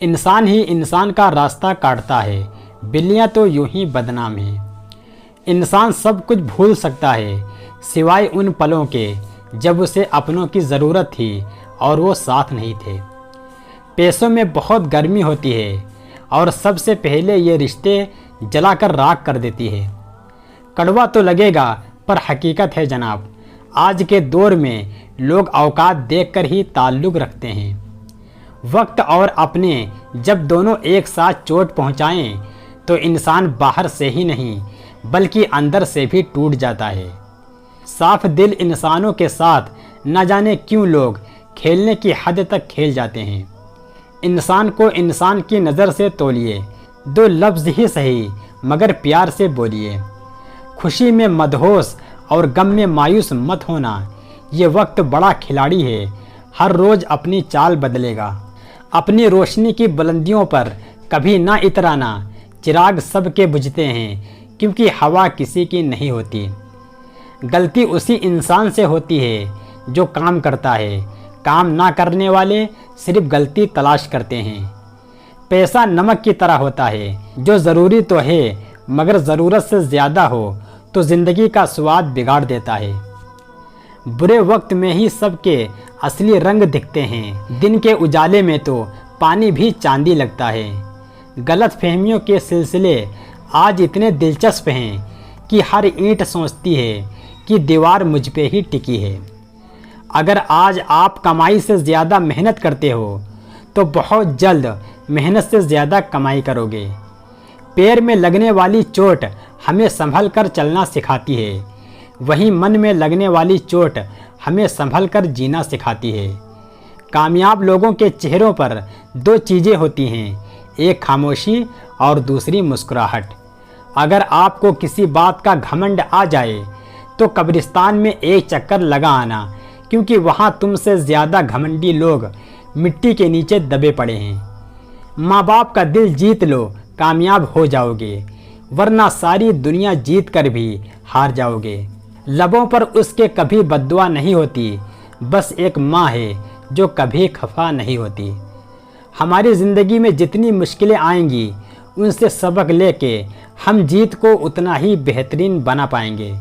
इंसान ही इंसान का रास्ता काटता है, बिल्लियाँ तो यूं ही बदनाम हैं। इंसान सब कुछ भूल सकता है सिवाय उन पलों के जब उसे अपनों की ज़रूरत थी और वो साथ नहीं थे। पैसों में बहुत गर्मी होती है और सबसे पहले ये रिश्ते जलाकर राख कर देती है। कड़वा तो लगेगा पर हकीकत है जनाब, आज के दौर में लोग औकात देखकर ही ताल्लुक़ रखते हैं। वक्त और अपने जब दोनों एक साथ चोट पहुंचाएं तो इंसान बाहर से ही नहीं बल्कि अंदर से भी टूट जाता है। साफ दिल इंसानों के साथ न जाने क्यों लोग खेलने की हद तक खेल जाते हैं। इंसान को इंसान की नज़र से तोलिए, दो लफ्ज़ ही सही मगर प्यार से बोलिए। खुशी में मदहोश और गम में मायूस मत होना, ये वक्त बड़ा खिलाड़ी है, हर रोज़ अपनी चाल बदलेगा। अपनी रोशनी की बुलंदियों पर कभी ना इतराना, चिराग सबके बुझते हैं क्योंकि हवा किसी की नहीं होती। गलती उसी इंसान से होती है जो काम करता है, काम ना करने वाले सिर्फ गलती तलाश करते हैं। पैसा नमक की तरह होता है, जो ज़रूरी तो है मगर ज़रूरत से ज़्यादा हो तो ज़िंदगी का स्वाद बिगाड़ देता है। बुरे वक्त में ही सबके असली रंग दिखते हैं, दिन के उजाले में तो पानी भी चांदी लगता है। गलत फहमियों के सिलसिले आज इतने दिलचस्प हैं कि हर ईंट सोचती है कि दीवार मुझ पे ही टिकी है। अगर आज आप कमाई से ज़्यादा मेहनत करते हो तो बहुत जल्द मेहनत से ज़्यादा कमाई करोगे। पैर में लगने वाली चोट हमें संभल कर चलना सिखाती है, वहीं मन में लगने वाली चोट हमें संभल कर जीना सिखाती है। कामयाब लोगों के चेहरों पर दो चीज़ें होती हैं, एक खामोशी और दूसरी मुस्कुराहट। अगर आपको किसी बात का घमंड आ जाए तो कब्रिस्तान में एक चक्कर लगा आना, क्योंकि वहाँ तुमसे ज़्यादा घमंडी लोग मिट्टी के नीचे दबे पड़े हैं। माँ बाप का दिल जीत लो, कामयाब हो जाओगे, वरना सारी दुनिया जीत कर भी हार जाओगे। लबों पर उसके कभी बद्दुआ नहीं होती, बस एक माँ है जो कभी खफा नहीं होती। हमारी ज़िंदगी में जितनी मुश्किलें आएंगी उनसे सबक लेके हम जीत को उतना ही बेहतरीन बना पाएंगे।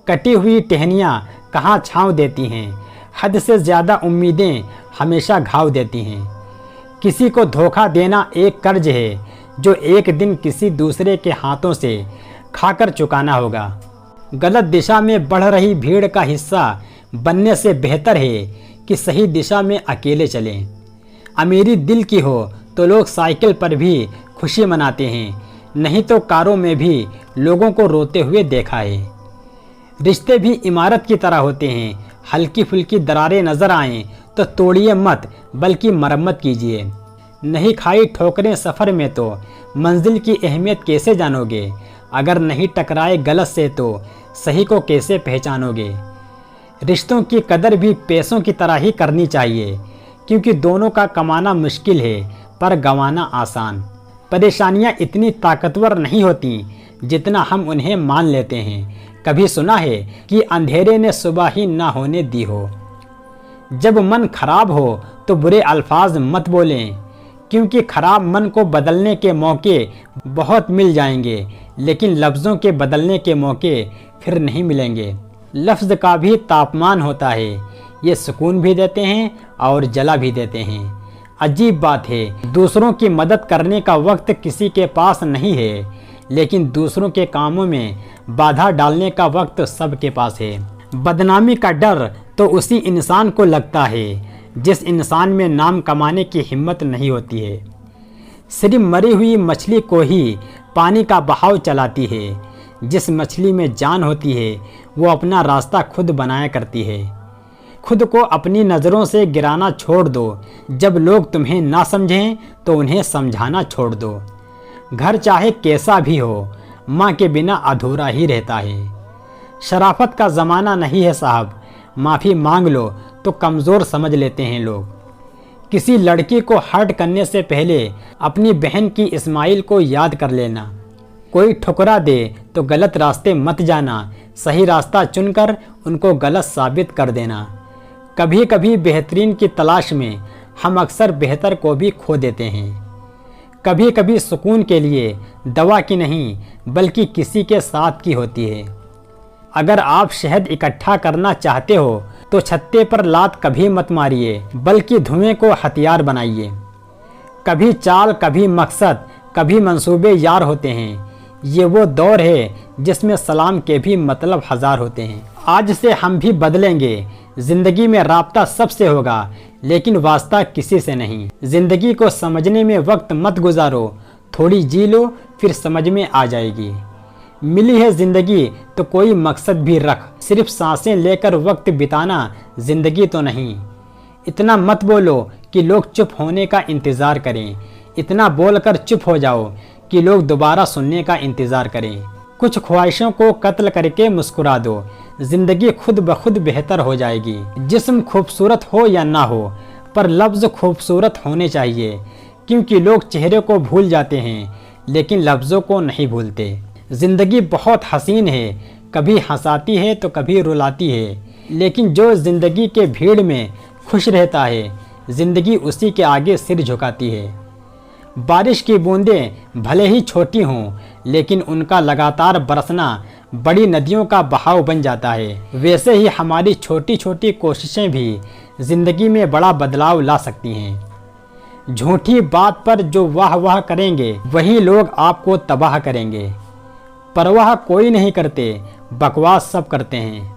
कटी हुई टहनियाँ कहाँ छाँव देती हैं, हद से ज़्यादा उम्मीदें हमेशा घाव देती हैं। किसी को धोखा देना एक कर्ज है जो एक दिन किसी दूसरे के हाथों से खाकर चुकाना होगा। गलत दिशा में बढ़ रही भीड़ का हिस्सा बनने से बेहतर है कि सही दिशा में अकेले चलें। अमीरी दिल की हो तो लोग साइकिल पर भी खुशी मनाते हैं, नहीं तो कारों में भी लोगों को रोते हुए देखा है। रिश्ते भी इमारत की तरह होते हैं, हल्की फुल्की दरारें नज़र आएं तो तोड़िए मत बल्कि मरम्मत कीजिए। नहीं खाई ठोकरें सफ़र में तो मंजिल की अहमियत कैसे जानोगे। अगर नहीं टकराए गलत से तो सही को कैसे पहचानोगे। रिश्तों की कदर भी पैसों की तरह ही करनी चाहिए, क्योंकि दोनों का कमाना मुश्किल है पर गंवाना आसान। परेशानियां इतनी ताकतवर नहीं होती जितना हम उन्हें मान लेते हैं। कभी सुना है कि अंधेरे ने सुबह ही ना होने दी हो। जब मन खराब हो तो बुरे अल्फाज मत बोलें, क्योंकि खराब मन को बदलने के मौके बहुत मिल जाएंगे, लेकिन लफ्ज़ों के बदलने के मौके फिर नहीं मिलेंगे। लफ्ज़ का भी तापमान होता है, ये सुकून भी देते हैं और जला भी देते हैं। अजीब बात है, दूसरों की मदद करने का वक्त किसी के पास नहीं है, लेकिन दूसरों के कामों में बाधा डालने का वक्त सबके पास है। बदनामी का डर तो उसी इंसान को लगता है जिस इंसान में नाम कमाने की हिम्मत नहीं होती है। सिर्फ मरी हुई मछली को ही पानी का बहाव चलाती है। जिस मछली में जान होती है वो अपना रास्ता खुद बनाया करती है। खुद को अपनी नज़रों से गिराना छोड़ दो। जब लोग तुम्हें ना समझें तो उन्हें समझाना छोड़ दो। घर चाहे कैसा भी हो, माँ के बिना अधूरा ही रहता है। शराफत का ज़माना नहीं है साहब, माफ़ी मांग लो तो कमज़ोर समझ लेते हैं लोग। किसी लड़की को हर्ट करने से पहले अपनी बहन की इस्माइल को याद कर लेना। कोई ठुकरा दे तो गलत रास्ते मत जाना, सही रास्ता चुनकर उनको गलत साबित कर देना। कभी कभी बेहतरीन की तलाश में हम अक्सर बेहतर को भी खो देते हैं। कभी कभी सुकून के लिए दवा की नहीं बल्कि किसी के साथ की होती है। अगर आप शहद इकट्ठा करना चाहते हो तो छत्ते पर लात कभी मत मारिए बल्कि धुएं को हथियार बनाइए। कभी चाल, कभी मकसद, कभी मंसूबे यार होते हैं। ये वो दौर है जिसमें सलाम के भी मतलब हजार होते हैं। आज से हम भी बदलेंगे। जिंदगी में राब्ता सबसे होगा लेकिन वास्ता किसी से नहीं। जिंदगी को समझने में वक्त मत गुजारो, थोड़ी जी लो फिर समझ में आ जाएगी। मिली है जिंदगी तो कोई मकसद भी रख, सिर्फ सांसें लेकर वक्त बिताना जिंदगी तो नहीं। इतना मत बोलो कि लोग चुप होने का इंतज़ार करें, इतना बोलकर चुप हो जाओ कि लोग दोबारा सुनने का इंतज़ार करें। कुछ ख्वाहिशों को कत्ल करके मुस्कुरा दो, जिंदगी खुद ब खुद बेहतर हो जाएगी। जिस्म खूबसूरत हो या ना हो पर लफ्ज़ खूबसूरत होने चाहिए, क्योंकि लोग चेहरे को भूल जाते हैं लेकिन लफ्ज़ों को नहीं भूलते। ज़िंदगी बहुत हसीन है, कभी हंसाती है तो कभी रुलाती है, लेकिन जो ज़िंदगी के भीड़ में खुश रहता है ज़िंदगी उसी के आगे सिर झुकाती है। बारिश की बूंदें भले ही छोटी हों लेकिन उनका लगातार बरसना बड़ी नदियों का बहाव बन जाता है। वैसे ही हमारी छोटी छोटी कोशिशें भी ज़िंदगी में बड़ा बदलाव ला सकती हैं। झूठी बात पर जो वाह वाह करेंगे वही लोग आपको तबाह करेंगे। परवाह कोई नहीं करते, बकवास सब करते हैं।